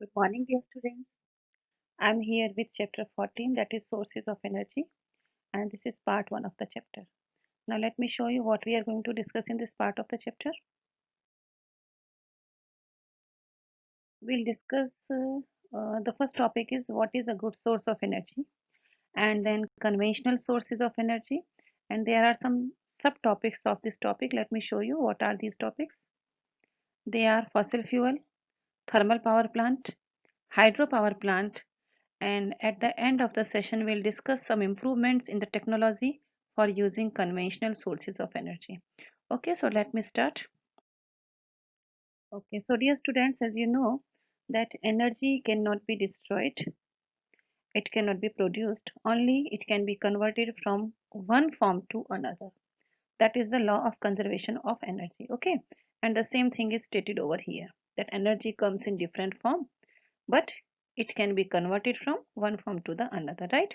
Good morning, dear students. I'm here with chapter 14, that is sources of energy, and this is part 1 of the chapter. Now, let me show you what we are going to discuss in this part of the chapter. We'll discuss the first topic is what is a good source of energy, and then conventional sources of energy, and there are some subtopics of this topic. Let me show you what are these topics. They are fossil fuel, thermal power plant, hydropower plant, and at the end of the session we'll discuss some improvements in the technology for using conventional sources of energy. Okay, so let me start. Okay, so dear students, as you know that energy cannot be destroyed, it cannot be produced, only it can be converted from one form to another. That is the law of conservation of energy. Okay, and the same thing is stated over here, that energy comes in different form, but it can be converted from one form to the another, right?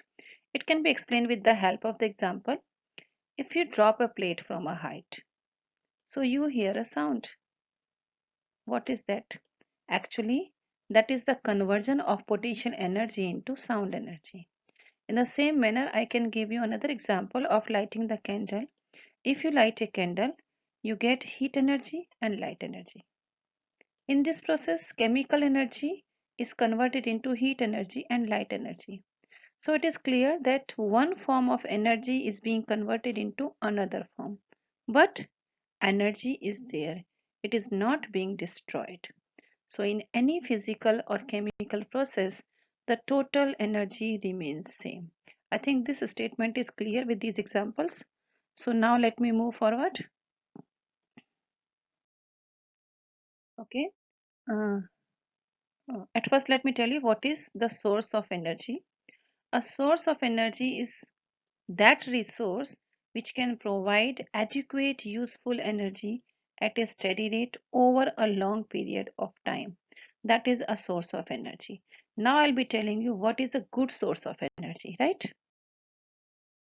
It can be explained with the help of the example. If you drop a plate from a height, so you hear a sound. What is that? Actually, that is the conversion of potential energy into sound energy. In the same manner, I can give you another example of lighting the candle. If you light a candle, you get heat energy and light energy. In this process, chemical energy is converted into heat energy and light energy. So it is clear that one form of energy is being converted into another form. But energy is there. It is not being destroyed. So in any physical or chemical process, the total energy remains same. I think this statement is clear with these examples. So now let me move forward. Okay. Uh, at first, let me tell you what is the source of energy. A source of energy is that resource which can provide adequate useful energy at a steady rate over a long period of time. That is a source of energy. Now I'll be telling you what is a good source of energy, right?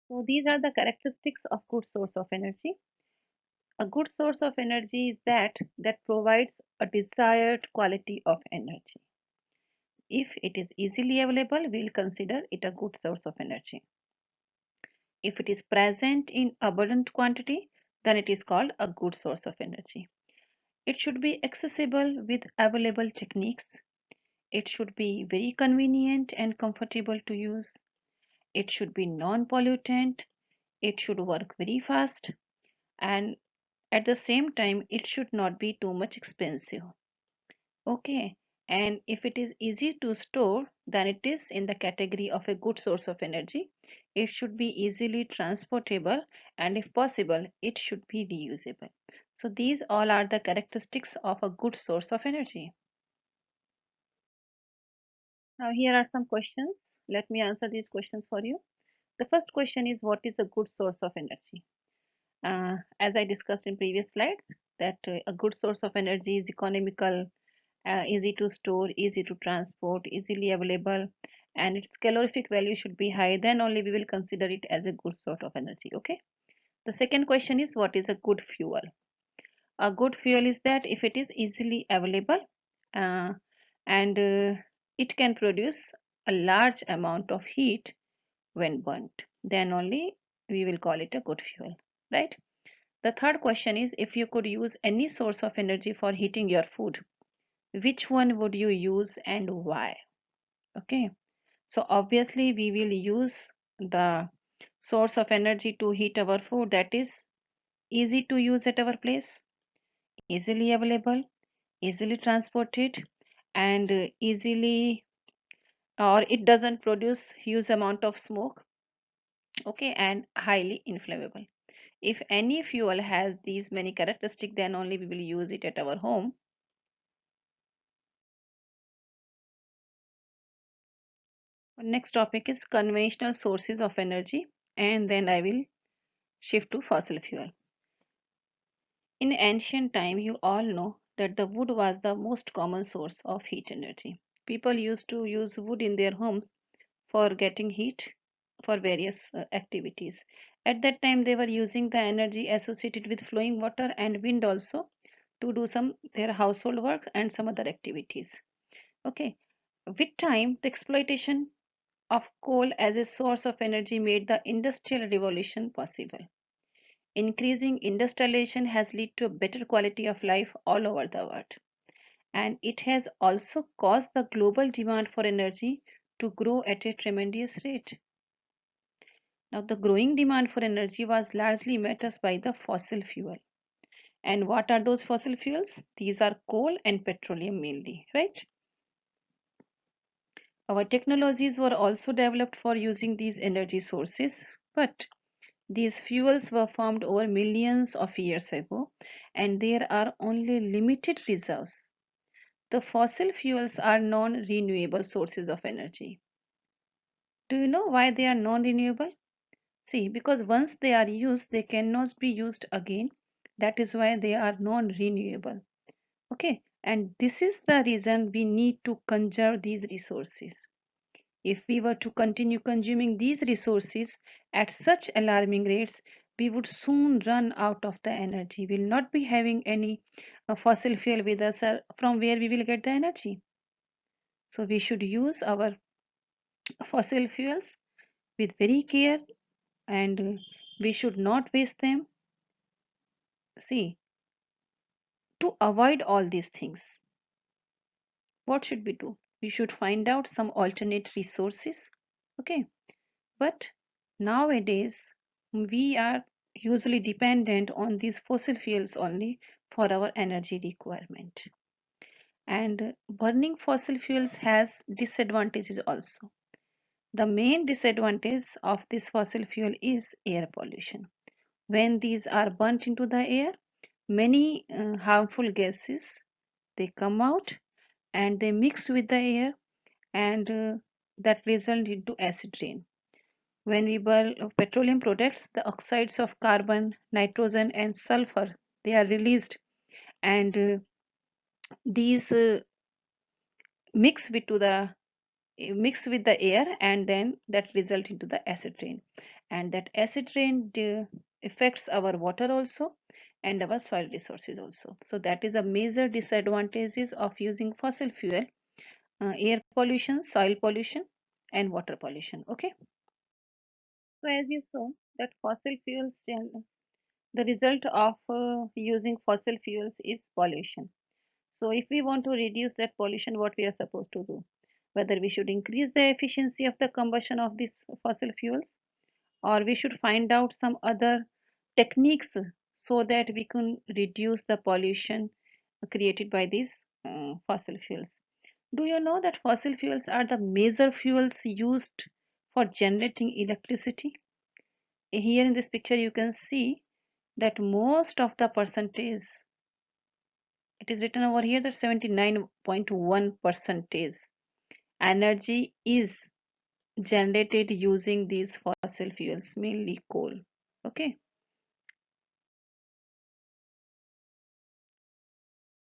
So these are the characteristics of good source of energy. A good source of energy is that provides a desired quality of energy. If it is easily available, we'll consider it a good source of energy. If it is present in abundant quantity, then it is called a good source of energy. It should be accessible with available techniques. It should be very convenient and comfortable to use. It should be non-pollutant. It should work very fast. And at the same time, it should not be too much expensive. Okay. And if it is easy to store, then it is in the category of a good source of energy. It should be easily transportable, and if possible, it should be reusable. So these all are the characteristics of a good source of energy. Now here are some questions. Let me answer these questions for you. The first question is, what is a good source of energy? As I discussed in previous slides, that a good source of energy is economical, easy to store, easy to transport, easily available, and its calorific value should be high. Then only we will consider it as a good source of energy. Okay. The second question is, what is a good fuel? A good fuel is that if it is easily available uh, and it can produce a large amount of heat when burnt, then only we will call it a good fuel, right? The third question is, if you could use any source of energy for heating your food, which one would you use and why? Okay, so obviously we will use the source of energy to heat our food that is easy to use at our place, easily available, easily transported, and easily, or it doesn't produce huge amount of smoke. Okay, and highly inflammable. If any fuel has these many characteristics, then only we will use it at our home. Next topic is conventional sources of energy, and then I will shift to fossil fuel. In ancient time, you all know that the wood was the most common source of heat energy. People used to use wood in their homes for getting heat for various activities. At that time, they were using the energy associated with flowing water and wind also to do some their household work and some other activities. Okay, With time, the exploitation of coal as a source of energy made the Industrial Revolution possible. Increasing industrialization has led to a better quality of life all over the world, and it has also caused the global demand for energy to grow at a tremendous rate. Now, the growing demand for energy was largely met us by the fossil fuel. And what are those fossil fuels? These are coal and petroleum mainly, right? Our technologies were also developed for using these energy sources, but these fuels were formed over millions of years ago, and there are only limited reserves. The fossil fuels are non-renewable sources of energy. Do you know why they are non-renewable? See, because once they are used, they cannot be used again. That is why they are non-renewable. Okay, and this is the reason we need to conserve these resources. If we were to continue consuming these resources at such alarming rates, we would soon run out of the energy. We will not be having any fossil fuel with us, from where we will get the energy. So we should use our fossil fuels with very care, and we should not waste them. See, to avoid all these things, what should we do? We should find out some alternate resources. Okay, but nowadays we are usually dependent on these fossil fuels only for our energy requirement. And burning fossil fuels has disadvantages also. The main disadvantage of this fossil fuel is air pollution. When these are burnt into the air, many harmful gases they come out and they mix with the air, and that result into acid rain. When we burn petroleum products, the oxides of carbon, nitrogen, and sulfur they are released, and these mix with to the mix with the air, and then that result into the acid rain, and that acid rain affects our water also and our soil resources also. So that is a major disadvantages of using fossil fuel: air pollution, soil pollution, and water pollution. Okay. So as you saw that fossil fuels, the result of using fossil fuels is pollution. So if we want to reduce that pollution, what we are supposed to do? Whether we should increase the efficiency of the combustion of these fossil fuels, or we should find out some other techniques so that we can reduce the pollution created by these fossil fuels. Do you know that fossil fuels are the major fuels used for generating electricity? Here in this picture you can see that most of the percentage, it is written over here that 79.1 percentage energy is generated using these fossil fuels, mainly coal. Okay.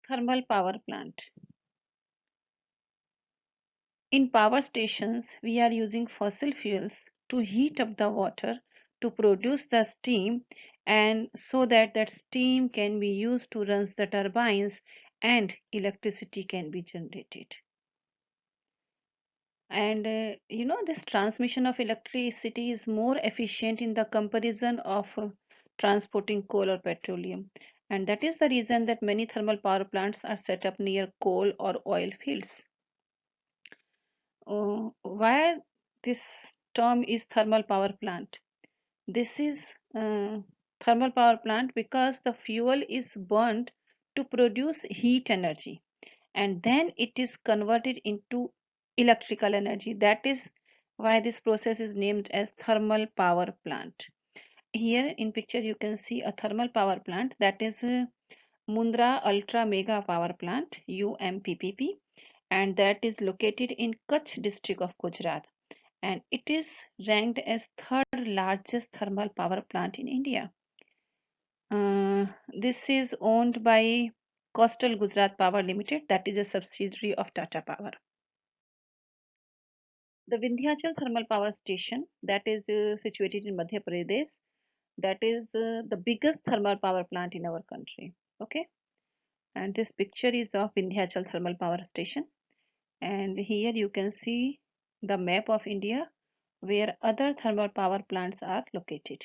Thermal power plant. In power stations, we are using fossil fuels to heat up the water to produce the steam, and so that that steam can be used to run the turbines and electricity can be generated. And this transmission of electricity is more efficient in the comparison of transporting coal or petroleum, and that is the reason that many thermal power plants are set up near coal or oil fields. Why this term is thermal power plant? This is thermal power plant because the fuel is burned to produce heat energy, and then it is converted into electrical energy. That is why this process is named as thermal power plant. Here in picture you can see a thermal power plant, that is Mundra Ultra Mega Power Plant, UMPPP, and that is located in Kutch district of Gujarat, and it is ranked as third largest thermal power plant in India. This is owned by Coastal Gujarat Power Limited, that is a subsidiary of Tata Power. The Vindhyachal Thermal Power Station, that is situated in Madhya Pradesh, that is the biggest thermal power plant in our country. Okay, and this picture is of Vindhyachal Thermal Power Station. And here you can see the map of India where other thermal power plants are located.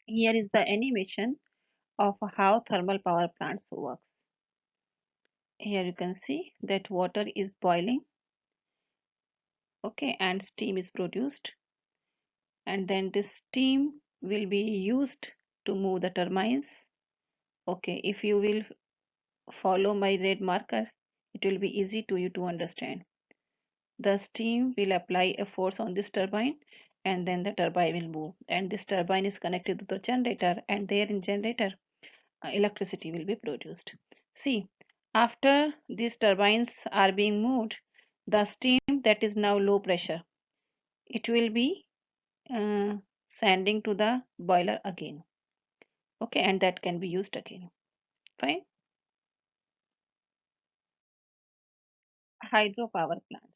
Here is the animation of how thermal power plants works. Here you can see that water is boiling, okay, and steam is produced, and then this steam will be used to move the turbines. Okay, if you will follow my red marker, it will be easy to you to understand. The steam will apply a force on this turbine and then the turbine will move, and this turbine is connected to the generator, and there in generator electricity will be produced. See, after these turbines are being moved, the steam that is now low pressure, it will be uh, sending to the boiler again. Okay, and that can be used again. Fine. Hydropower plants.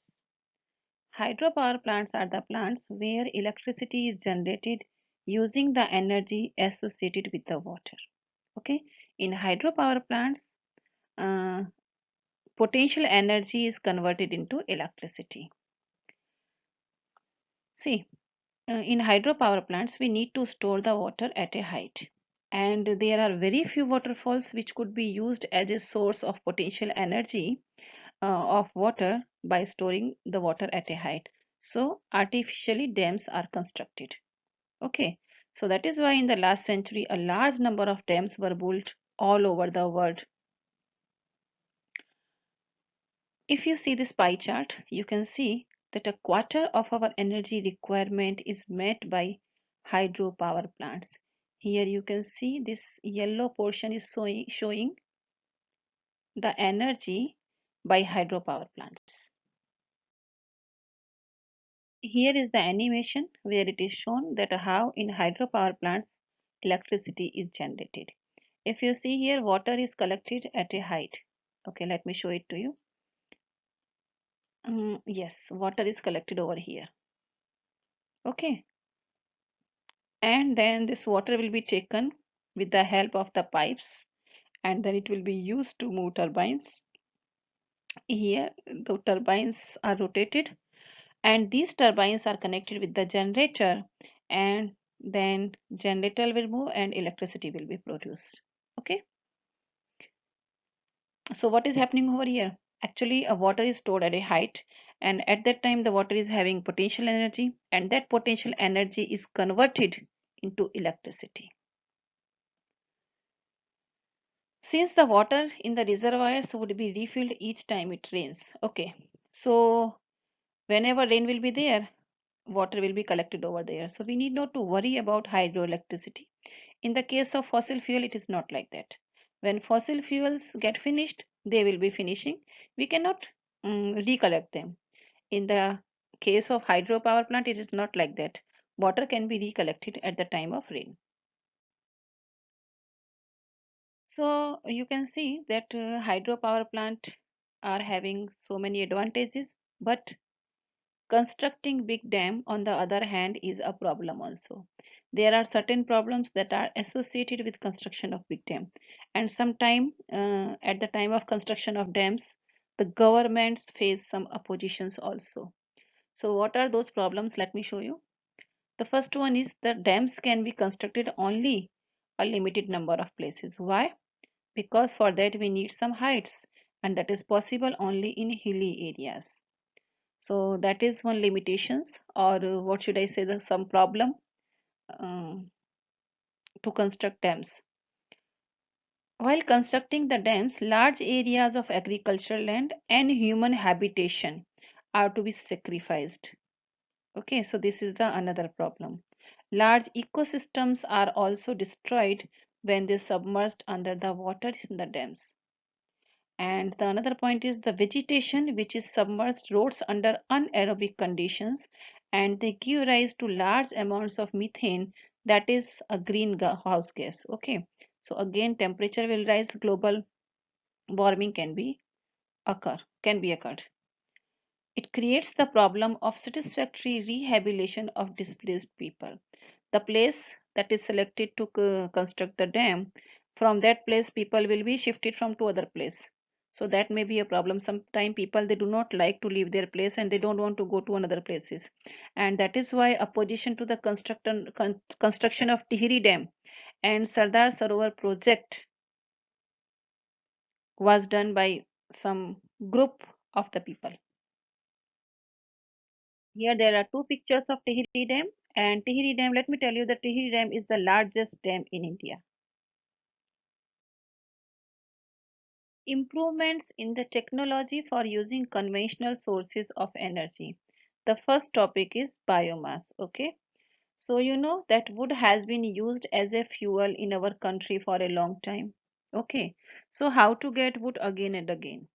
Hydropower plants are the plants where electricity is generated using the energy associated with the water. Okay, in hydropower plants, uh, potential energy is converted into electricity. See, in hydropower plants, we need to store the water at a height. And there are very few waterfalls which could be used as a source of potential energy of water by storing the water at a height. So, artificially dams are constructed. Okay, so that is why in the last century, a large number of dams were built all over the world. If you see this pie chart, you can see that a quarter of our energy requirement is met by hydropower plants. Here you can see this yellow portion is showing the energy by hydropower plants. Here is the animation where it is shown that how in hydropower plants electricity is generated. If you see here, water is collected at a height. Okay, let me show it to you. Yes, water is collected over here. Okay, and then this water will be taken with the help of the pipes, and then it will be used to move turbines. Here, the turbines are rotated, and these turbines are connected with the generator, and then generator will move and electricity will be produced. Okay, so what is happening over here? Actually, a water is stored at a height, and at that time, the water is having potential energy, and that potential energy is converted into electricity. Since the water in the reservoirs would be refilled each time it rains. Okay, so whenever rain will be there, water will be collected over there. So we need not to worry about hydroelectricity. In the case of fossil fuel, it is not like that. When fossil fuels get finished, they will be finishing. We cannot recollect them. In the case of hydropower plant, it is not like that. Water can be recollected at the time of rain. So you can see that hydropower plant are having so many advantages, but constructing big dam on the other hand is a problem also. There are certain problems that are associated with construction of big dam, and sometime at the time of construction of dams, the governments face some oppositions also. So what are those problems? Let me show you. The first one is that dams can be constructed only a limited number of places. Why? Because for that we need some heights, and that is possible only in hilly areas. So that is one limitations, or what should I say, the some problem uh, to construct dams. While constructing the dams, large areas of agricultural land and human habitation are to be sacrificed. Okay, so this is the another problem. Large ecosystems are also destroyed when they submerged under the water in the dams. And the another point is the vegetation which is submerged rots under anaerobic conditions, and they give rise to large amounts of methane, that is a greenhouse gas. Okay, so again temperature will rise, global warming can be occurred. It creates the problem of satisfactory rehabilitation of displaced people. The place that is selected to construct the dam, from that place people will be shifted from to other place. So that may be a problem. Sometimes people, they do not like to leave their place and they don't want to go to another places, and that is why opposition to the construction of Tihri Dam and Sardar Sarovar project was done by some group of the people. Here there are two pictures of Tihri Dam, and Tihri Dam, let me tell you, the Tihri Dam is the largest dam in India. Improvements in the technology for using conventional sources of energy. The first topic is biomass. Okay, so you know that wood has been used as a fuel in our country for a long time. Okay, so how to get wood again and again?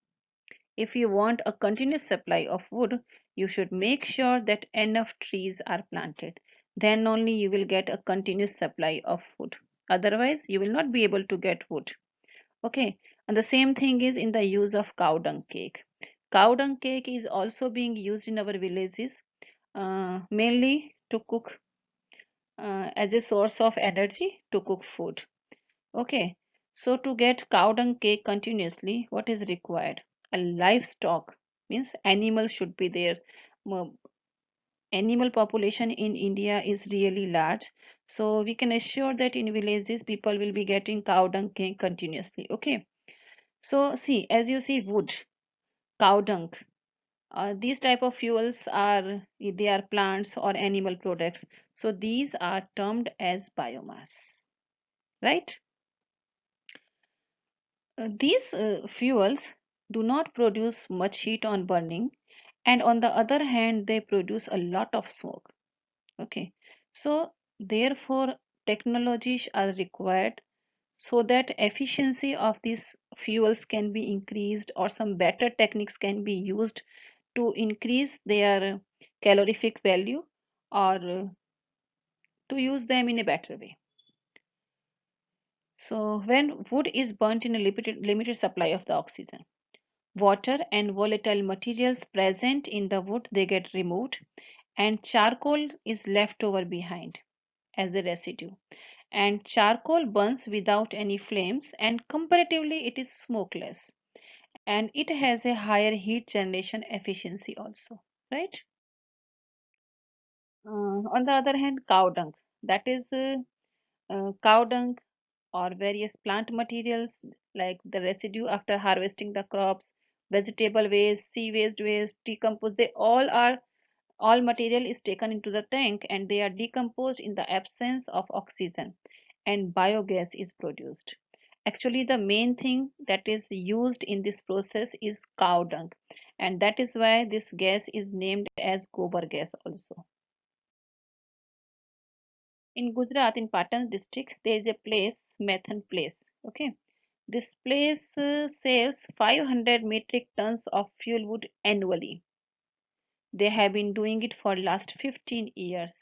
If you want a continuous supply of wood, you should make sure that enough trees are planted. Then only you will get a continuous supply of wood. Otherwise, you will not be able to get wood. Okay, and the same thing is in the use of cow dung cake. Cow dung cake is also being used in our villages, mainly to cook, as a source of energy to cook food. Okay, so to get cow dung cake continuously, what is required? A livestock, means animal should be there. Animal population in India is really large, so we can assure that in villages people will be getting cow dung cake continuously. Okay, so see, as you see, wood, cow dung, these type of fuels are, they are plants or animal products, so these are termed as biomass, right? These fuels do not produce much heat on burning, and on the other hand, they produce a lot of smoke. Okay, so therefore, technologies are required so that efficiency of these fuels can be increased, or some better techniques can be used to increase their calorific value, or to use them in a better way. So when wood is burnt in a limited supply of the oxygen, water and volatile materials present in the wood, they get removed, and charcoal is left over behind as a residue. And charcoal burns without any flames, and comparatively it is smokeless, and it has a higher heat generation efficiency also, right? On the other hand, cow dung, that is cow dung or various plant materials like the residue after harvesting the crops, vegetable waste, sea waste, decompose, they all material is taken into the tank and they are decomposed in the absence of oxygen, and biogas is produced. Actually, the main thing that is used in this process is cow dung, and that is why this gas is named as gobar gas also. In Gujarat, in Patan district, there is a place, Methan place. Okay, this place saves 500 metric tons of fuel wood annually. They have been doing it for last 15 years.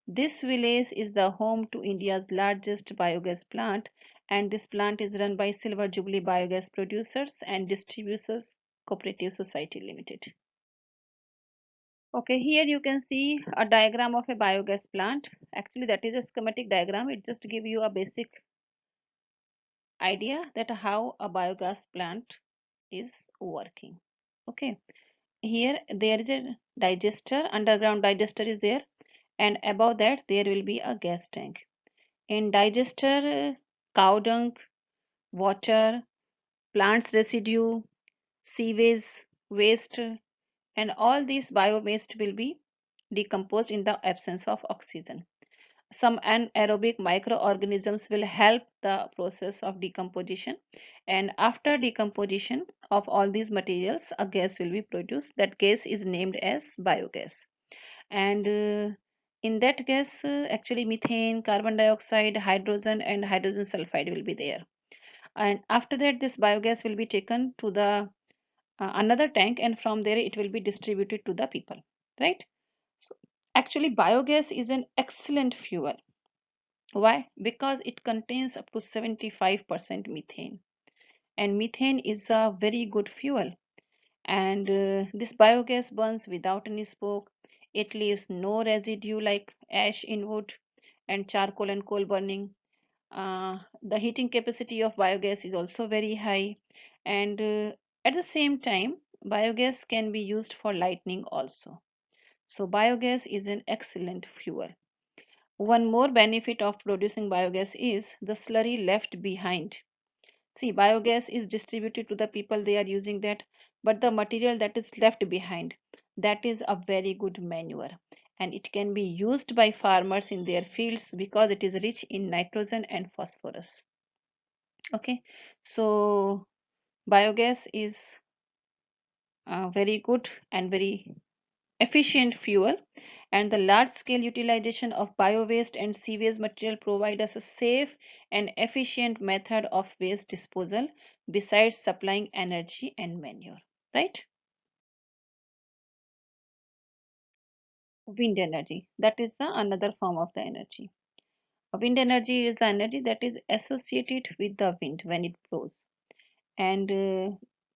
This village is the home to India's largest biogas plant, and this plant is run by Silver Jubilee Biogas Producers and Distributors Cooperative Society Limited. Okay, here you can see a diagram of a biogas plant. Actually, that is a schematic diagram. It just gives you a basic idea that how a biogas plant is working. Okay, here there is a digester, underground digester is there, and above that there will be a gas tank. In digester, cow dung, water, plants residue, sewage waste, and all these biowaste will be decomposed in the absence of oxygen. Some anaerobic microorganisms will help the process of decomposition, and after decomposition of all these materials, a gas will be produced. That gas is named as biogas, and in that gas, actually methane, carbon dioxide, hydrogen, and hydrogen sulfide will be there. And after that, this biogas will be taken to the another tank, and from there it will be distributed to the people, right? So actually biogas is an excellent fuel. Why? Because it contains up to 75% methane, and methane is a very good fuel. And this biogas burns without any smoke. It leaves no residue like ash in wood and charcoal and coal burning. The heating capacity of biogas is also very high, and At the same time, biogas can be used for lighting also. So biogas is an excellent fuel. One more benefit of producing biogas is the slurry left behind. See, biogas is distributed to the people, they are using that, but the material that is left behind, that is a very good manure, and it can be used by farmers in their fields because it is rich in nitrogen and phosphorus. Okay, so biogas is a very good and very efficient fuel, and the large scale utilization of bio-waste and sewage material provide us a safe and efficient method of waste disposal besides supplying energy and manure, right? Wind energy, that is the another form of the energy. Wind energy is the energy that is associated with the wind when it blows, and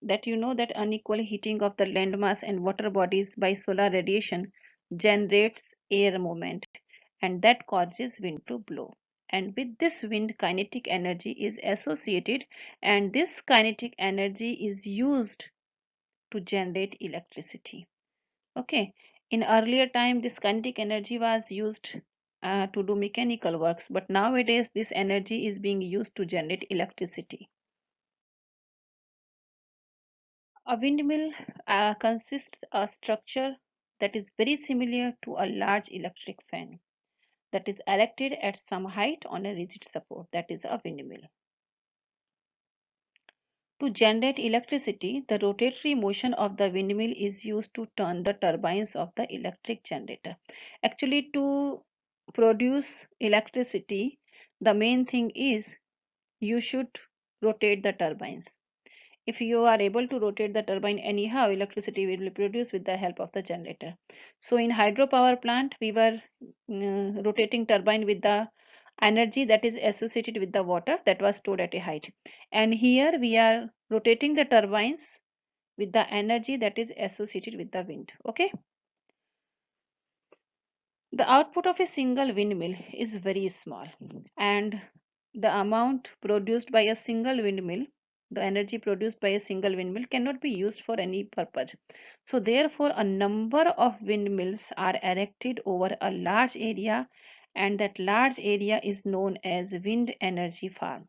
that you know that unequal heating of the landmass and water bodies by solar radiation generates air movement, and that causes wind to blow, and with this wind kinetic energy is associated, and this kinetic energy is used to generate electricity. Okay, in earlier time this kinetic energy was used to do mechanical works, but nowadays this energy is being used to generate electricity. A windmill consists a structure that is very similar to a large electric fan that is erected at some height on a rigid support, that is a windmill. To generate electricity, the rotatory motion of the windmill is used to turn the turbines of the electric generator. Actually, to produce electricity, the main thing is you should rotate the turbines. If you are able to rotate the turbine anyhow, electricity will be produced with the help of the generator. So in hydropower plant, we were rotating turbine with the energy that is associated with the water that was stored at a height. And here we are rotating the turbines with the energy that is associated with the wind. Okay. The output of a single windmill is very small, and the amount produced by a single windmill, the energy produced by a single windmill cannot be used for any purpose. So therefore a number of windmills are erected over a large area, and that large area is known as wind energy farm.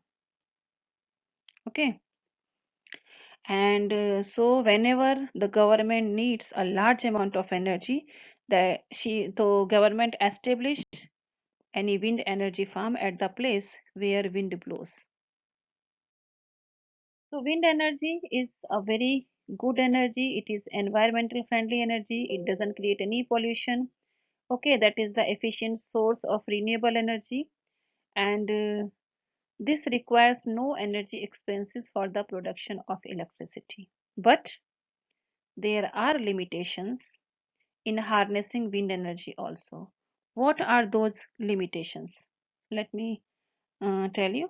Okay. And so whenever the government needs a large amount of energy, the government establish any wind energy farm at the place where wind blows. So wind energy is a very good energy. It is environmental friendly energy. It doesn't create any pollution. Okay, that is the efficient source of renewable energy, and this requires no energy expenses for the production of electricity. But there are limitations in harnessing wind energy also. What are those limitations? Let me tell you.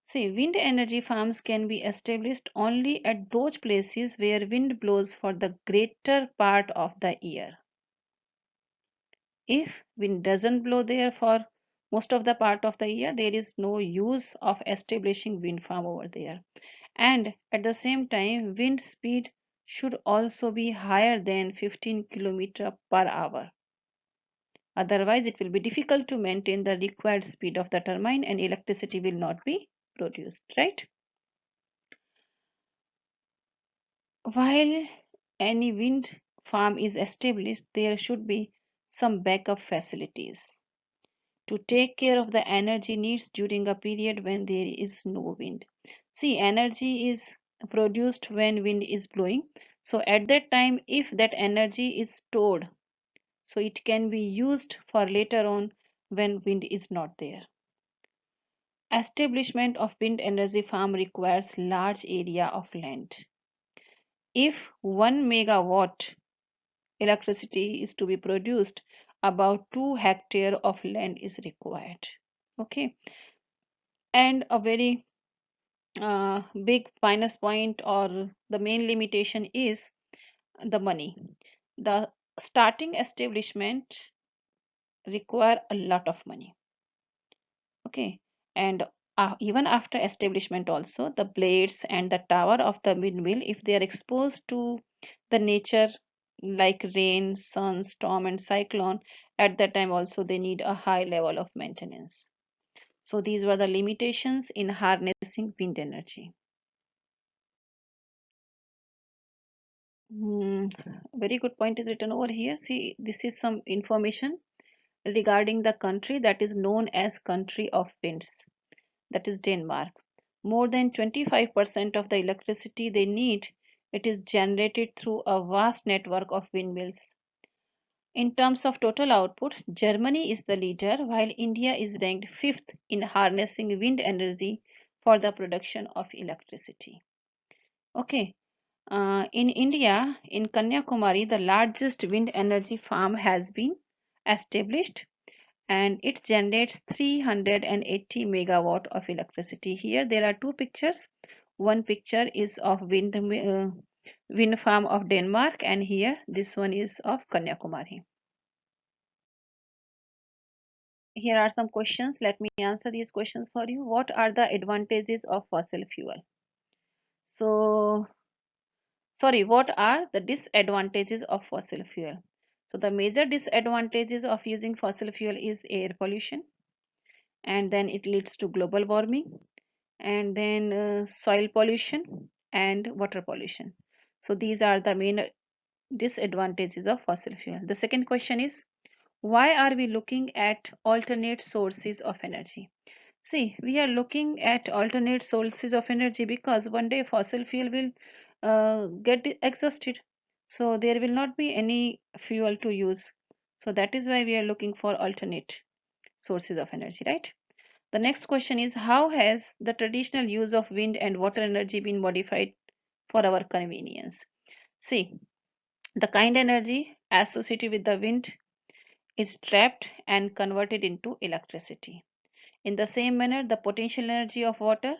See, wind energy farms can be established only at those places where wind blows for the greater part of the year. If wind doesn't blow there for most of the part of the year, there is no use of establishing wind farm over there. And at the same time, wind speed should also be higher than 15 km per hour. Otherwise, it will be difficult to maintain the required speed of the turbine and electricity will not be produced, right? While any wind farm is established, there should be some backup facilities to take care of the energy needs during a period when there is no wind. See, energy is produced when wind is blowing. So at that time, if that energy is stored, so it can be used for later on when wind is not there. Establishment of wind energy farm requires large area of land. If 1 megawatt electricity is to be produced, about 2 hectare of land is required. Okay, and a very big minus point or the main limitation is the money. The starting establishment require a lot of money. Okay, and even after establishment also, the blades and the tower of the windmill, if they are exposed to the nature like rain, sun, storm and cyclone, at that time also they need a high level of maintenance. So these were the limitations in harnessing wind energy. Hmm, very good point is written over here. See, this is some information regarding the country that is known as country of winds, that is Denmark. More than 25% of the electricity they need, it is generated through a vast network of windmills. In terms of total output, Germany is the leader while India is ranked 5th in harnessing wind energy for the production of electricity. Okay, in India, in Kanyakumari, the largest wind energy farm has been established and it generates 380 megawatt of electricity. Here there are two pictures. One picture is of wind farm of Denmark and here this one is of Kanyakumari. Here are some questions. Let me answer these questions for you. What are the advantages of fossil fuel? So, sorry, what are the disadvantages of fossil fuel? So, the major disadvantages of using fossil fuel is air pollution, and then it leads to global warming, and then soil pollution and water pollution. So, these are the main disadvantages of fossil fuel. The second question is, why are we looking at alternate sources of energy? See, we are looking at alternate sources of energy because one day fossil fuel will get exhausted. So there will not be any fuel to use. So that is why we are looking for alternate sources of energy, right? The next question is, how has the traditional use of wind and water energy been modified for our convenience? See, the kind energy associated with the wind is trapped and converted into electricity. In the same manner, the potential energy of water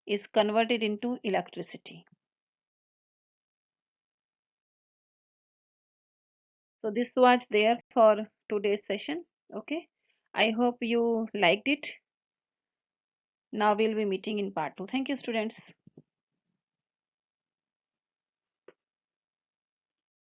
is converted into electricity. So this was there for today's session. Okay. I hope you liked it. Now we'll be meeting in part 2. Thank you, students.